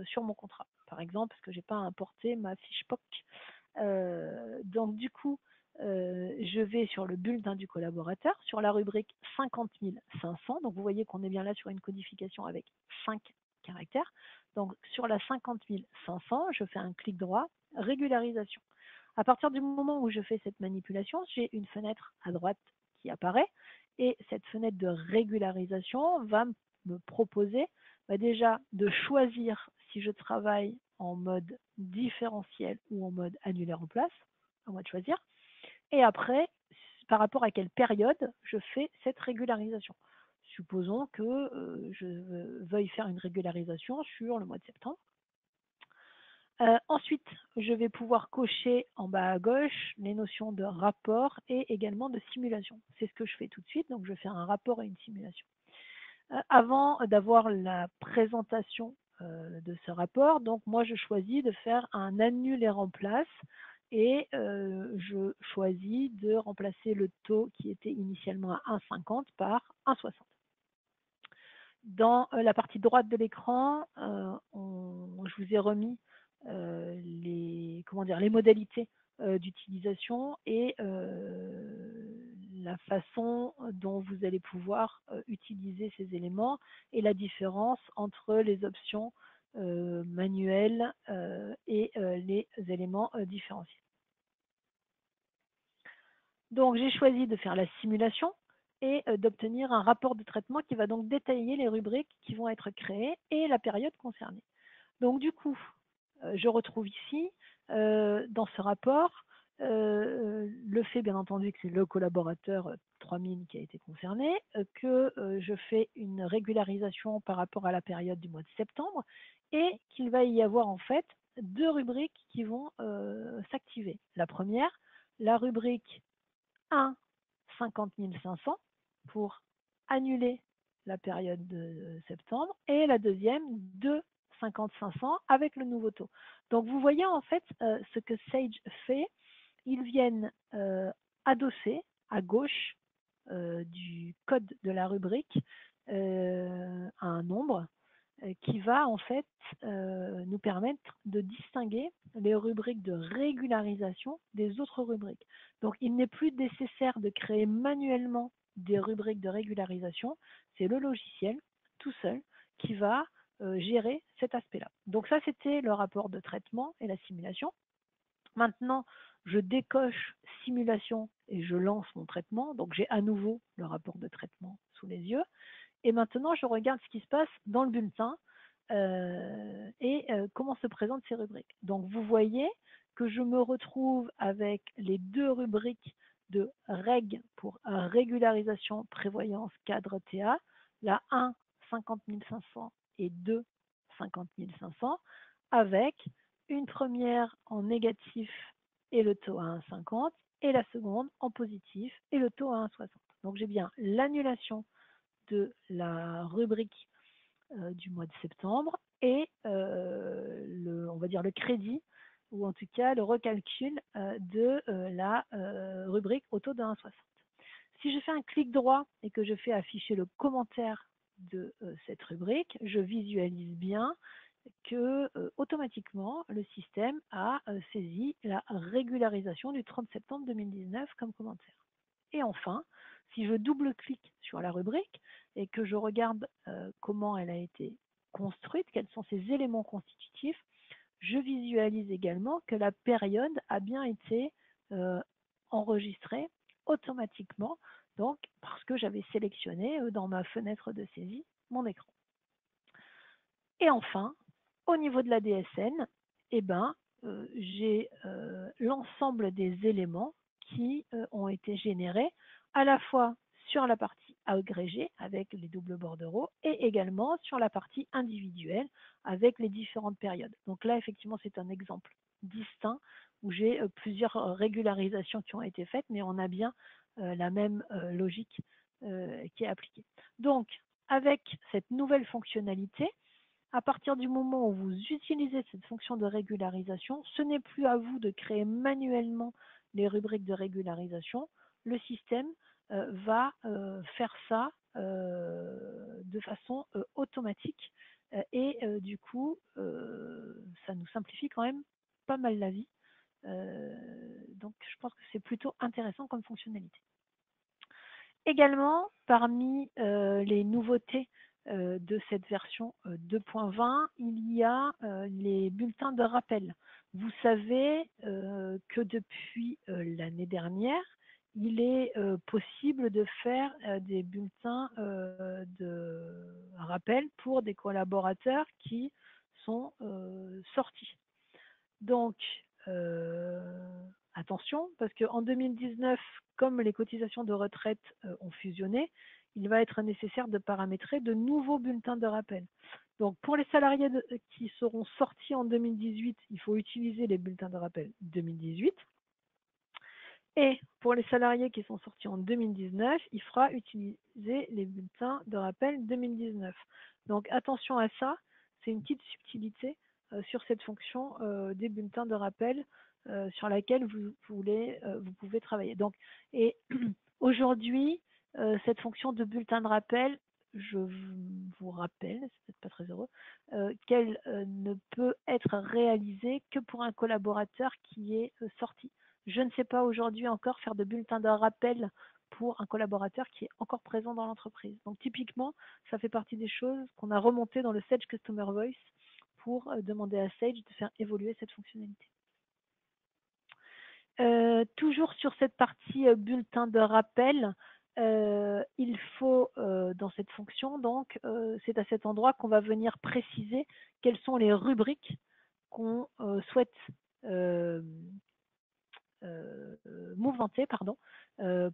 sur mon contrat. Par exemple, parce que je n'ai pas importé ma fiche POC. Donc du coup, je vais sur le bulletin du collaborateur, sur la rubrique 50 500. Donc vous voyez qu'on est bien là sur une codification avec 5 caractères. Donc sur la 50 500, je fais un clic droit, régularisation. À partir du moment où je fais cette manipulation, j'ai une fenêtre à droite qui apparaît et cette fenêtre de régularisation va me proposer déjà de choisir si je travaille en mode différentiel ou en mode annulaire en place, à moi de choisir. Et après, par rapport à quelle période je fais cette régularisation. Supposons que je veuille faire une régularisation sur le mois de septembre. Ensuite, je vais pouvoir cocher en bas à gauche les notions de rapport et également de simulation. C'est ce que je fais tout de suite, donc je fais un rapport et une simulation. Avant d'avoir la présentation de ce rapport, donc moi je choisis de faire un annule et remplace et je choisis de remplacer le taux qui était initialement à 1,50 par 1,60. Dans la partie droite de l'écran, je vous ai remis les modalités d'utilisation et la façon dont vous allez pouvoir utiliser ces éléments et la différence entre les options manuelles et les éléments différenciés. Donc j'ai choisi de faire la simulation et d'obtenir un rapport de traitement qui va donc détailler les rubriques qui vont être créées et la période concernée. Donc du coup, je retrouve ici, dans ce rapport, le fait bien entendu que c'est le collaborateur 3000 qui a été concerné, que je fais une régularisation par rapport à la période du mois de septembre et qu'il va y avoir en fait deux rubriques qui vont s'activer. La première, la rubrique 1 50 500 pour annuler la période de septembre et la deuxième 2 50 500 avec le nouveau taux. Donc vous voyez en fait ce que Sage fait, ils viennent adosser à gauche du code de la rubrique un nombre qui va en fait nous permettre de distinguer les rubriques de régularisation des autres rubriques. Donc il n'est plus nécessaire de créer manuellement des rubriques de régularisation, c'est le logiciel tout seul qui va gérer cet aspect-là. Donc ça c'était le rapport de traitement et la simulation. Maintenant, je décoche simulation et je lance mon traitement. Donc j'ai à nouveau le rapport de traitement sous les yeux. Et maintenant, je regarde ce qui se passe dans le bulletin et comment se présentent ces rubriques. Donc vous voyez que je me retrouve avec les deux rubriques de règles pour régularisation, prévoyance, cadre TA, la 1 50 500 et 2 50 500, avec une première en négatif et le taux à 1,50 et la seconde en positif et le taux à 1,60. Donc j'ai bien l'annulation de la rubrique du mois de septembre et on va dire le crédit ou en tout cas le recalcul de la rubrique au taux de 1,60. Si je fais un clic droit et que je fais afficher le commentaire de cette rubrique, je visualise bien que automatiquement le système a saisi la régularisation du 30 septembre 2019 comme commentaire. Et enfin, si je double-clique sur la rubrique et que je regarde comment elle a été construite, quels sont ses éléments constitutifs, je visualise également que la période a bien été enregistrée automatiquement, donc parce que j'avais sélectionné dans ma fenêtre de saisie mon écran. Et enfin, au niveau de la DSN, eh ben, j'ai l'ensemble des éléments qui ont été générés à la fois sur la partie agrégée avec les doubles bordereaux et également sur la partie individuelle avec les différentes périodes. Donc là, effectivement, c'est un exemple distinct où j'ai plusieurs régularisations qui ont été faites, mais on a bien la même logique qui est appliquée. Donc, avec cette nouvelle fonctionnalité, à partir du moment où vous utilisez cette fonction de régularisation, ce n'est plus à vous de créer manuellement les rubriques de régularisation. Le système va faire ça de façon automatique et du coup, ça nous simplifie quand même pas mal la vie. Donc, je pense que c'est plutôt intéressant comme fonctionnalité. Également, parmi les nouveautés de cette version 2.20, il y a les bulletins de rappel. Vous savez que depuis l'année dernière, il est possible de faire des bulletins de rappel pour des collaborateurs qui sont sortis. Donc, attention, parce qu'en 2019, comme les cotisations de retraite ont fusionné, il va être nécessaire de paramétrer de nouveaux bulletins de rappel. Donc, pour les salariés qui seront sortis en 2018, il faut utiliser les bulletins de rappel 2018. Et pour les salariés qui sont sortis en 2019, il faudra utiliser les bulletins de rappel 2019. Donc, attention à ça, c'est une petite subtilité sur cette fonction des bulletins de rappel sur laquelle vous pouvez travailler. Donc, et aujourd'hui, cette fonction de bulletin de rappel, je vous rappelle, c'est peut-être pas très heureux, qu'elle ne peut être réalisée que pour un collaborateur qui est sorti. Je ne sais pas aujourd'hui encore faire de bulletin de rappel pour un collaborateur qui est encore présent dans l'entreprise. Donc typiquement, ça fait partie des choses qu'on a remontées dans le Sage Customer Voice pour demander à Sage de faire évoluer cette fonctionnalité. Toujours sur cette partie bulletin de rappel, il faut dans cette fonction, donc c'est à cet endroit qu'on va venir préciser quelles sont les rubriques qu'on souhaite euh, mouvementer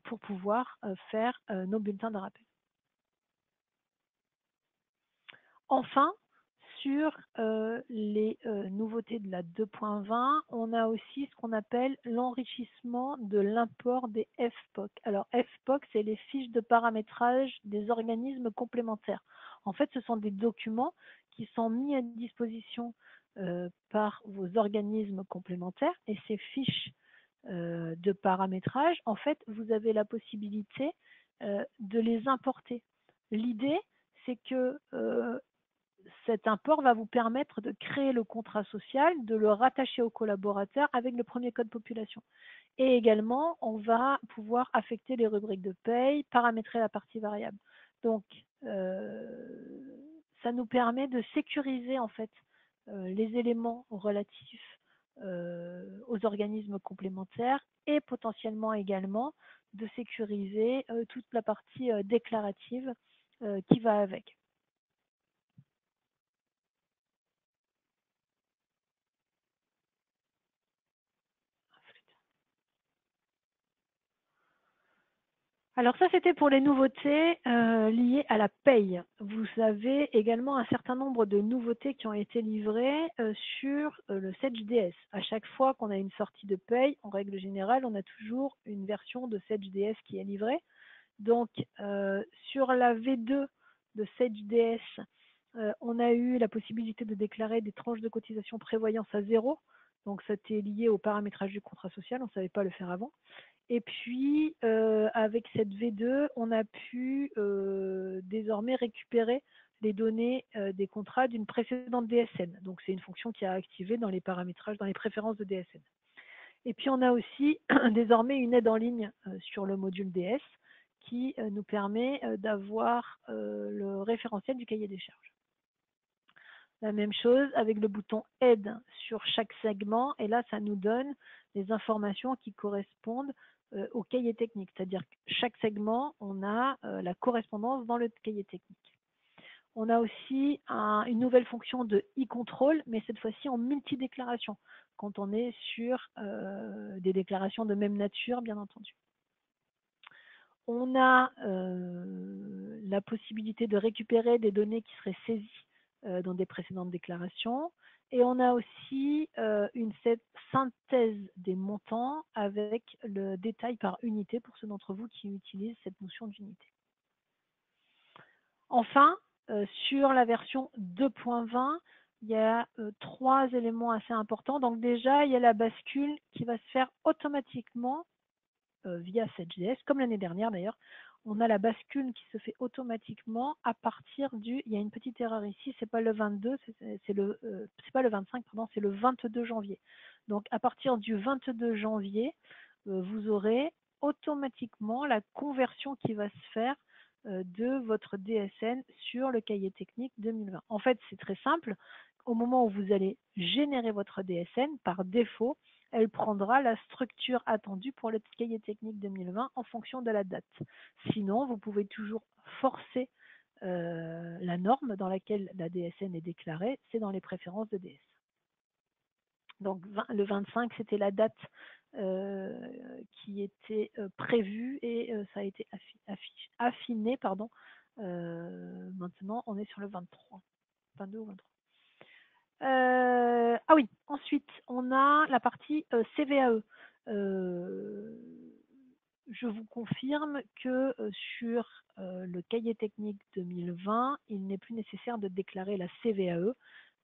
pour pouvoir faire nos bulletins de rappel. Enfin, sur les nouveautés de la 2.20, on a aussi ce qu'on appelle l'enrichissement de l'import des FPOC. Alors FPOC, c'est les fiches de paramétrage des organismes complémentaires. En fait, ce sont des documents qui sont mis à disposition par vos organismes complémentaires et ces fiches de paramétrage, en fait, vous avez la possibilité de les importer. L'idée, c'est que cet import va vous permettre de créer le contrat social, de le rattacher au collaborateur avec le premier code population. Et également, on va pouvoir affecter les rubriques de paye, paramétrer la partie variable. Donc, ça nous permet de sécuriser en fait les éléments relatifs aux organismes complémentaires et potentiellement également de sécuriser toute la partie déclarative qui va avec. Alors ça, c'était pour les nouveautés liées à la paye. Vous avez également un certain nombre de nouveautés qui ont été livrées sur le Sage DS. À chaque fois qu'on a une sortie de paye, en règle générale, on a toujours une version de Sage DS qui est livrée. Donc, sur la V2 de Sage DS, on a eu la possibilité de déclarer des tranches de cotisation prévoyance à zéro. Donc, ça était lié au paramétrage du contrat social. On ne savait pas le faire avant. Et puis, avec cette V2, on a pu désormais récupérer les données des contrats d'une précédente DSN. Donc, c'est une fonction qui a activé dans les paramétrages, dans les préférences de DSN. Et puis, on a aussi désormais une aide en ligne sur le module DS qui nous permet d'avoir le référentiel du cahier des charges. La même chose avec le bouton aide sur chaque segment. Et là, ça nous donne les informations qui correspondent au cahier technique. C'est-à-dire que chaque segment, on a la correspondance dans le cahier technique. On a aussi une nouvelle fonction de e-control, mais cette fois-ci en multi-déclaration, quand on est sur des déclarations de même nature, bien entendu. On a la possibilité de récupérer des données qui seraient saisies dans des précédentes déclarations. Et on a aussi une synthèse des montants avec le détail par unité pour ceux d'entre vous qui utilisent cette notion d'unité. Enfin, sur la version 2.20, il y a 3 éléments assez importants. Donc déjà, il y a la bascule qui va se faire automatiquement via SageDS, comme l'année dernière d'ailleurs. On a la bascule qui se fait automatiquement à partir du. Il y a une petite erreur ici, c'est pas le 22, c'est pas le 25, pardon, c'est le 22 janvier. Donc à partir du 22 janvier, vous aurez automatiquement la conversion qui va se faire de votre DSN sur le cahier technique 2020. En fait, c'est très simple. Au moment où vous allez générer votre DSN, par défaut, elle prendra la structure attendue pour le cahier technique 2020 en fonction de la date. Sinon, vous pouvez toujours forcer la norme dans laquelle la DSN est déclarée, c'est dans les préférences de DS. Donc le 25, c'était la date qui était prévue et ça a été affiné. Maintenant, on est sur le 23, 22 ou 23. Ah oui, ensuite, on a la partie CVAE. Je vous confirme que sur le cahier technique 2020, il n'est plus nécessaire de déclarer la CVAE.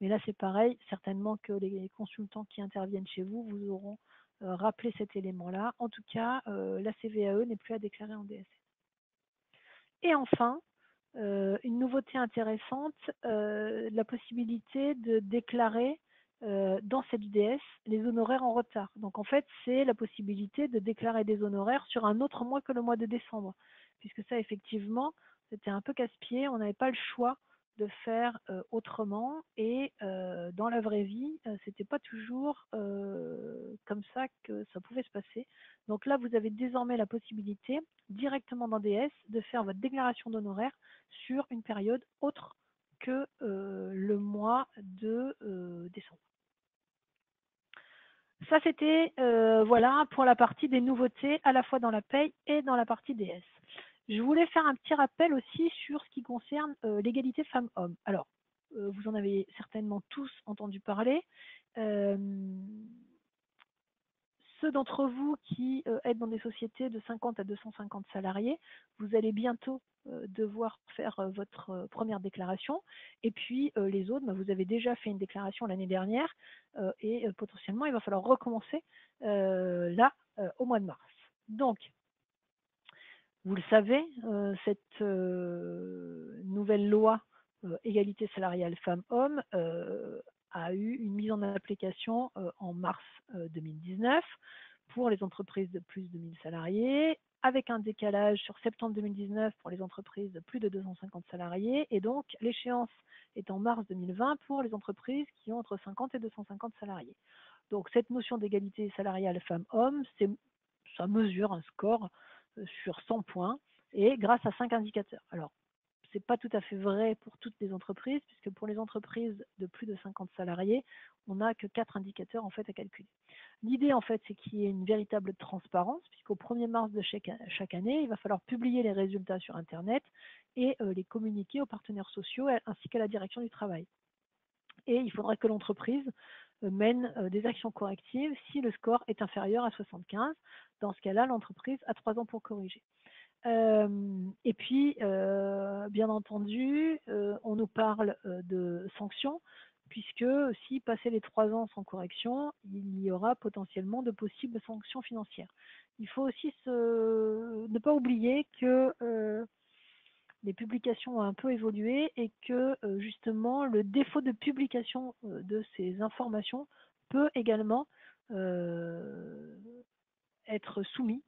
Mais là, c'est pareil, certainement que les consultants qui interviennent chez vous vous auront rappelé cet élément-là. En tout cas, la CVAE n'est plus à déclarer en DSN. Et enfin, une nouveauté intéressante, la possibilité de déclarer dans cette UDS les honoraires en retard. Donc en fait, c'est la possibilité de déclarer des honoraires sur un autre mois que le mois de décembre, puisque ça, effectivement, c'était un peu casse-pied. On n'avait pas le choix de faire autrement, et dans la vraie vie, c'était pas toujours comme ça que ça pouvait se passer. Donc là, vous avez désormais la possibilité, directement dans DS, de faire votre déclaration d'honoraires sur une période autre que le mois de décembre. Ça, c'était voilà pour la partie des nouveautés, à la fois dans la paye et dans la partie DS. Je voulais faire un petit rappel aussi sur ce qui concerne l'égalité femmes-hommes. Alors, vous en avez certainement tous entendu parler. Ceux d'entre vous qui êtes dans des sociétés de 50 à 250 salariés, vous allez bientôt devoir faire votre première déclaration. Et puis les autres, vous avez déjà fait une déclaration l'année dernière et potentiellement, il va falloir recommencer là au mois de mars. Donc, vous le savez, cette nouvelle loi égalité salariale femmes-hommes a eu une mise en application en mars 2019 pour les entreprises de plus de 1000 salariés, avec un décalage sur septembre 2019 pour les entreprises de plus de 250 salariés, et donc l'échéance est en mars 2020 pour les entreprises qui ont entre 50 et 250 salariés. Donc cette notion d'égalité salariale femmes-hommes, ça mesure un score sur 100 points et grâce à 5 indicateurs. Alors, ce n'est pas tout à fait vrai pour toutes les entreprises, puisque pour les entreprises de plus de 50 salariés, on n'a que 4 indicateurs en fait à calculer. L'idée en fait, c'est qu'il y ait une véritable transparence, puisqu'au 1er mars de chaque année, il va falloir publier les résultats sur Internet et les communiquer aux partenaires sociaux ainsi qu'à la direction du travail. Et il faudrait que l'entreprise mène des actions correctives si le score est inférieur à 75. Dans ce cas-là, l'entreprise a 3 ans pour corriger. Et puis, bien entendu, on nous parle de sanctions, puisque si passer les 3 ans sans correction, il y aura potentiellement de possibles sanctions financières. Il faut aussi ne pas oublier que les publications ont un peu évolué et que justement le défaut de publication de ces informations peut également être soumis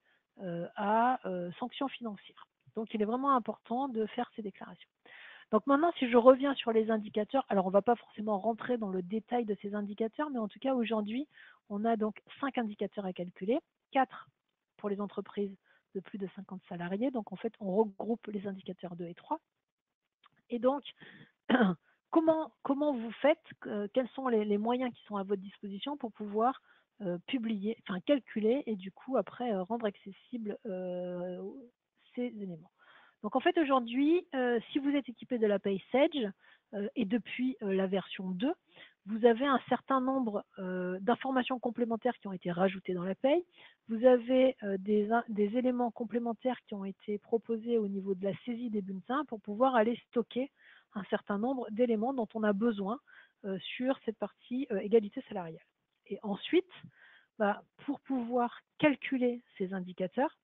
à sanctions financières. Donc il est vraiment important de faire ces déclarations. Donc maintenant, si je reviens sur les indicateurs, alors on ne va pas forcément rentrer dans le détail de ces indicateurs, mais en tout cas aujourd'hui, on a donc 5 indicateurs à calculer, 4 pour les entreprises de plus de 50 salariés. Donc en fait, on regroupe les indicateurs 2 et 3. Et donc, comment vous faites, quels sont les moyens qui sont à votre disposition pour pouvoir publier, enfin calculer et du coup après rendre accessibles ces éléments. Donc en fait aujourd'hui, si vous êtes équipé de la paye Sage et depuis la version 2, vous avez un certain nombre d'informations complémentaires qui ont été rajoutées dans la paye. Vous avez des éléments complémentaires qui ont été proposés au niveau de la saisie des bulletins pour pouvoir aller stocker un certain nombre d'éléments dont on a besoin sur cette partie égalité salariale. Et ensuite, pour pouvoir calculer ces indicateurs,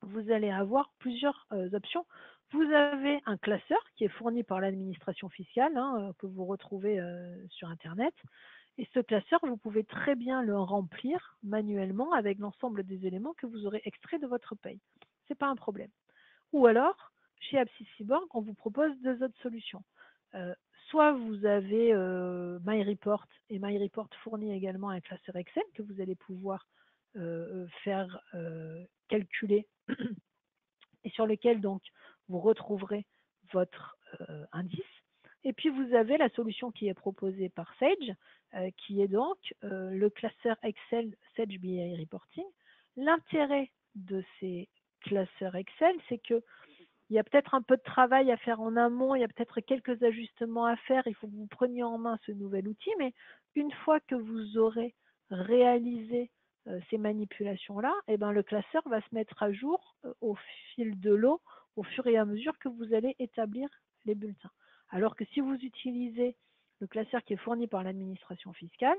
vous allez avoir plusieurs options. Vous avez un classeur qui est fourni par l'administration fiscale, que vous retrouvez sur Internet. Et ce classeur, vous pouvez très bien le remplir manuellement avec l'ensemble des éléments que vous aurez extraits de votre paye. Ce n'est pas un problème. Ou alors, chez Apsis Cyborg, on vous propose 2 autres solutions. Soit vous avez MyReport, et MyReport fournit également un classeur Excel que vous allez pouvoir faire calculer et sur lequel donc vous retrouverez votre indice. Et puis vous avez la solution qui est proposée par Sage, qui est donc le classeur Excel Sage BI Reporting. L'intérêt de ces classeurs Excel, c'est que il y a peut-être un peu de travail à faire en amont, il y a peut-être quelques ajustements à faire, il faut que vous preniez en main ce nouvel outil, mais une fois que vous aurez réalisé ces manipulations-là, le classeur va se mettre à jour au fil de l'eau, au fur et à mesure que vous allez établir les bulletins. Alors que si vous utilisez le classeur qui est fourni par l'administration fiscale,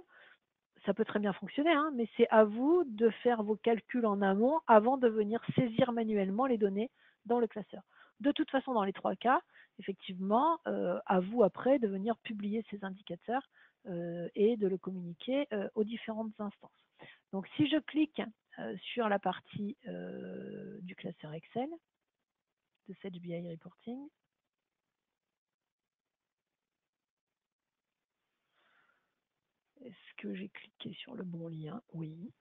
ça peut très bien fonctionner, mais c'est à vous de faire vos calculs en amont avant de venir saisir manuellement les données dans le classeur. De toute façon, dans les 3 cas, effectivement, à vous après de venir publier ces indicateurs et de le communiquer aux différentes instances. Donc si je clique sur la partie du classeur Excel de Sage BI Reporting, est-ce que j'ai cliqué sur le bon lien? Oui.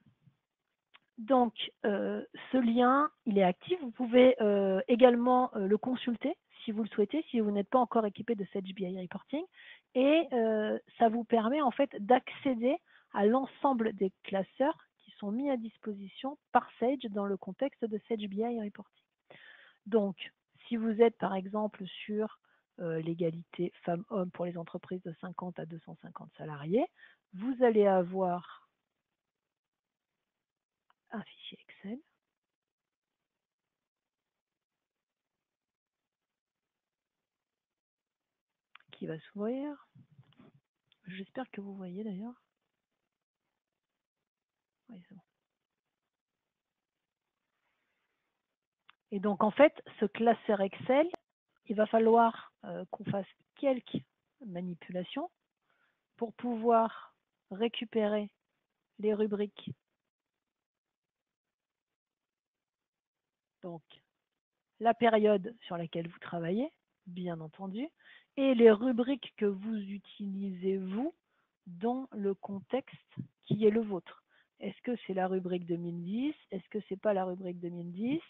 Donc, ce lien, il est actif. Vous pouvez également le consulter si vous le souhaitez, si vous n'êtes pas encore équipé de Sage BI Reporting. Et ça vous permet en fait d'accéder à l'ensemble des classeurs qui sont mis à disposition par Sage dans le contexte de Sage BI Reporting. Donc, si vous êtes par exemple sur l'égalité femmes-hommes pour les entreprises de 50 à 250 salariés, vous allez avoir un fichier Excel qui va s'ouvrir. J'espère que vous voyez d'ailleurs. Oui, c'est bon. Et donc en fait, ce classeur Excel, il va falloir qu'on fasse quelques manipulations pour pouvoir récupérer les rubriques. Donc la période sur laquelle vous travaillez, bien entendu, et les rubriques que vous utilisez vous dans le contexte qui est le vôtre. Est-ce que c'est la rubrique 2010? Est-ce que c'est pas la rubrique 2010?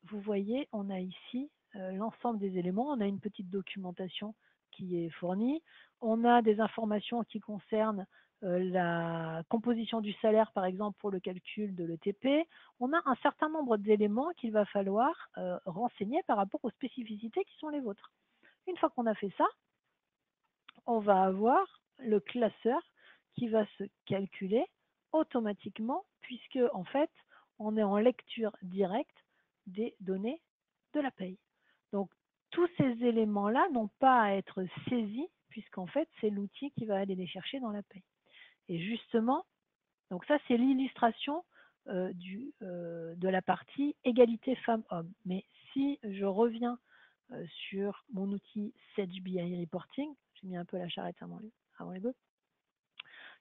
Vous voyez, on a ici l'ensemble des éléments. On a une petite documentation qui est fournie. On a des informations qui concernent la composition du salaire, par exemple, pour le calcul de l'ETP. On a un certain nombre d'éléments qu'il va falloir renseigner par rapport aux spécificités qui sont les vôtres. Une fois qu'on a fait ça, on va avoir le classeur qui va se calculer automatiquement puisque en fait on est en lecture directe des données de la paye. Donc tous ces éléments-là n'ont pas à être saisis puisqu'en fait c'est l'outil qui va aller les chercher dans la paye. Et justement, donc ça c'est l'illustration de la partie égalité femmes-hommes. Mais si je reviens sur mon outil Sage BI Reporting, j'ai mis un peu la charrette avant les bœufs.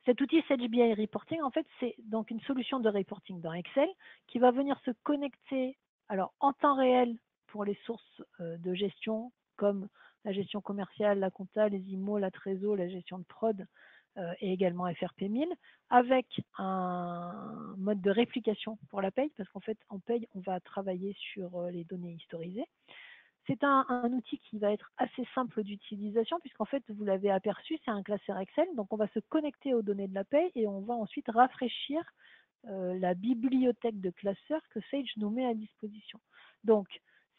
Cet outil Sage BI Reporting, en fait, c'est donc une solution de reporting dans Excel qui va venir se connecter alors en temps réel pour les sources de gestion comme la gestion commerciale, la compta, les IMO, la trésor, la gestion de prod et également FRP 1000 avec un mode de réplication pour la paye parce qu'en fait en paye on va travailler sur les données historisées. C'est un outil qui va être assez simple d'utilisation puisqu'en fait, vous l'avez aperçu, c'est un classeur Excel. Donc, on va se connecter aux données de la paye et on va ensuite rafraîchir la bibliothèque de classeurs que Sage nous met à disposition. Donc,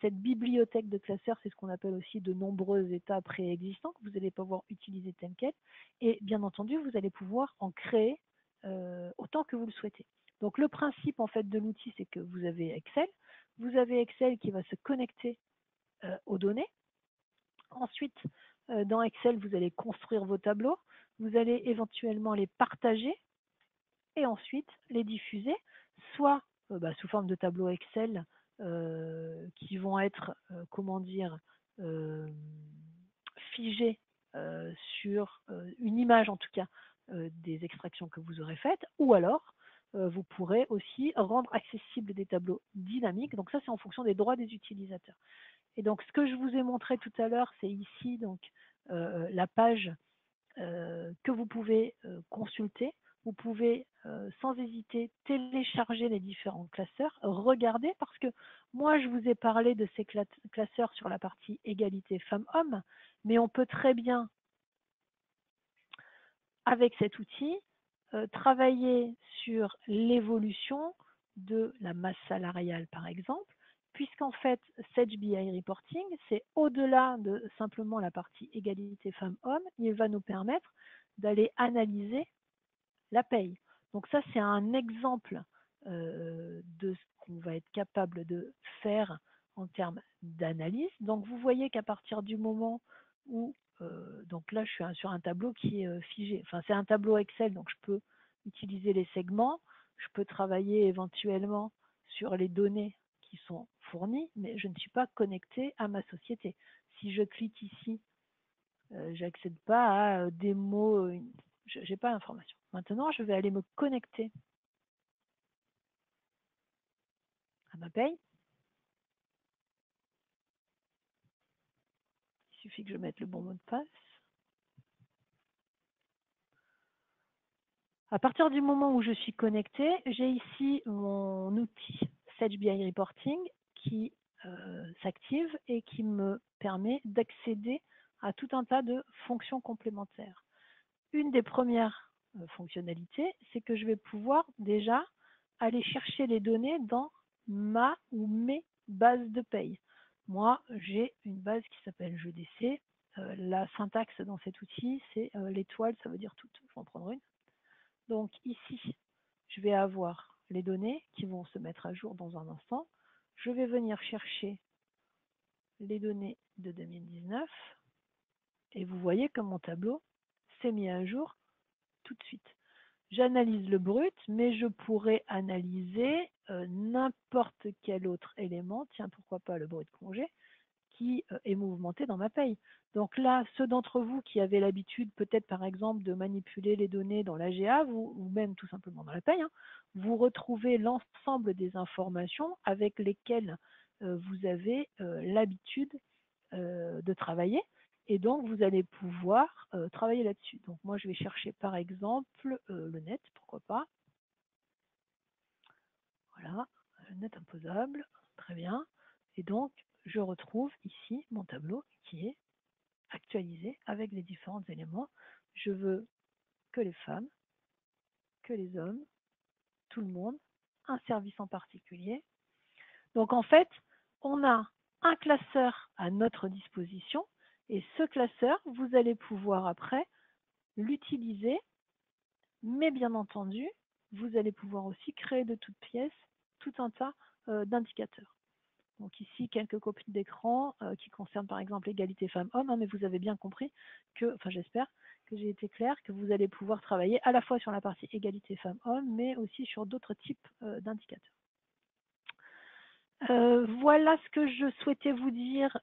cette bibliothèque de classeurs, c'est ce qu'on appelle aussi de nombreux états préexistants que vous allez pouvoir utiliser tel quel. Et bien entendu, vous allez pouvoir en créer autant que vous le souhaitez. Donc, le principe en fait de l'outil, c'est que vous avez Excel. Vous avez Excel qui va se connecter aux données. Ensuite, dans Excel, vous allez construire vos tableaux, vous allez éventuellement les partager et ensuite les diffuser, soit sous forme de tableaux Excel qui vont être, comment dire, euh, figés sur une image en tout cas des extractions que vous aurez faites, ou alors vous pourrez aussi rendre accessibles des tableaux dynamiques. Donc ça, c'est en fonction des droits des utilisateurs. Et donc, ce que je vous ai montré tout à l'heure, c'est ici donc la page que vous pouvez consulter. Vous pouvez sans hésiter télécharger les différents classeurs, regarder parce que moi je vous ai parlé de ces classeurs sur la partie égalité femmes-hommes, mais on peut très bien avec cet outil travailler sur l'évolution de la masse salariale par exemple, puisqu'en fait Sage BI Reporting, c'est au-delà de simplement la partie égalité femmes-hommes, il va nous permettre d'aller analyser la paye. Donc ça, c'est un exemple de ce qu'on va être capable de faire en termes d'analyse. Donc vous voyez qu'à partir du moment où, donc là je suis sur un tableau qui est figé, enfin c'est un tableau Excel, donc je peux utiliser les segments, je peux travailler éventuellement sur les données qui sont fournies, mais je ne suis pas connecté à ma société. Si je clique ici J'accède pas à des mots, j'ai pas l'information. Maintenant, je vais aller me connecter à ma paye. Il suffit que je mette le bon mot de passe. À partir du moment où je suis connectée, j'ai ici mon outil Sage BI Reporting qui s'active et qui me permet d'accéder à tout un tas de fonctions complémentaires. Une des premières fonctionnalités, c'est que je vais pouvoir déjà aller chercher les données dans ma ou mes bases de paye. Moi, j'ai une base qui s'appelle JDC. La syntaxe dans cet outil, c'est l'étoile, ça veut dire toute. Je vais en prendre une. Donc ici, je vais avoir les données qui vont se mettre à jour dans un instant. Je vais venir chercher les données de 2019 et vous voyez que mon tableau s'est mis à jour tout de suite. J'analyse le brut, mais je pourrais analyser n'importe quel autre élément, tiens, pourquoi pas le brut congé, qui est mouvementé dans ma paye. Donc là, ceux d'entre vous qui avaient l'habitude peut-être par exemple de manipuler les données dans l'AGA ou même tout simplement dans la paye, hein, vous retrouvez l'ensemble des informations avec lesquelles vous avez l'habitude de travailler et donc vous allez pouvoir travailler là-dessus. Donc moi je vais chercher par exemple le net, pourquoi pas. Voilà, le net imposable, très bien. Et donc je retrouve ici mon tableau qui est actualisé avec les différents éléments. Je veux que les femmes, que les hommes, tout le monde, un service en particulier. Donc en fait, on a un classeur à notre disposition et ce classeur, vous allez pouvoir après l'utiliser, mais bien entendu, vous allez pouvoir aussi créer de toutes pièces tout un tas d'indicateurs. Donc ici, quelques copies d'écran qui concernent par exemple l'égalité femmes-hommes, hein, mais vous avez bien compris que, enfin j'espère que j'ai été clair, que vous allez pouvoir travailler à la fois sur la partie égalité femmes-hommes, mais aussi sur d'autres types d'indicateurs. Voilà ce que je souhaitais vous dire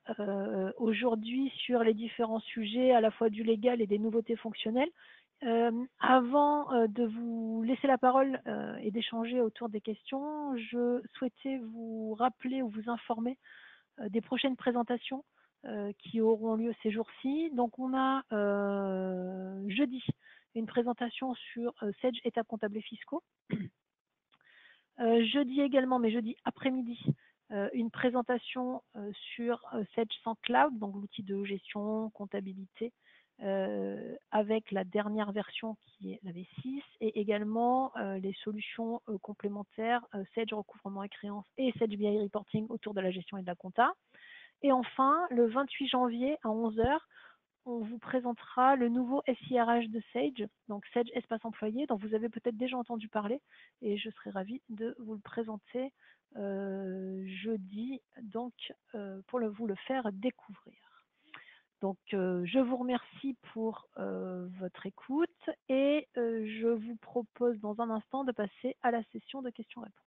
aujourd'hui sur les différents sujets, à la fois du légal et des nouveautés fonctionnelles. Avant de vous laisser la parole et d'échanger autour des questions, je souhaitais vous rappeler ou vous informer des prochaines présentations qui auront lieu ces jours-ci. Donc on a jeudi une présentation sur Sage états comptables et fiscaux. Jeudi également, mais jeudi après-midi, une présentation sur Sage sans Cloud, donc l'outil de gestion, comptabilité, avec la dernière version qui est la V6, et également les solutions complémentaires Sage recouvrement et créances et Sage BI Reporting autour de la gestion et de la compta. Et enfin, le 28 janvier à 11 h, on vous présentera le nouveau SIRH de Sage, donc Sage Espace Employé, dont vous avez peut-être déjà entendu parler, et je serai ravie de vous le présenter jeudi, donc pour vous le faire découvrir. Donc je vous remercie pour votre écoute et je vous propose dans un instant de passer à la session de questions-réponses.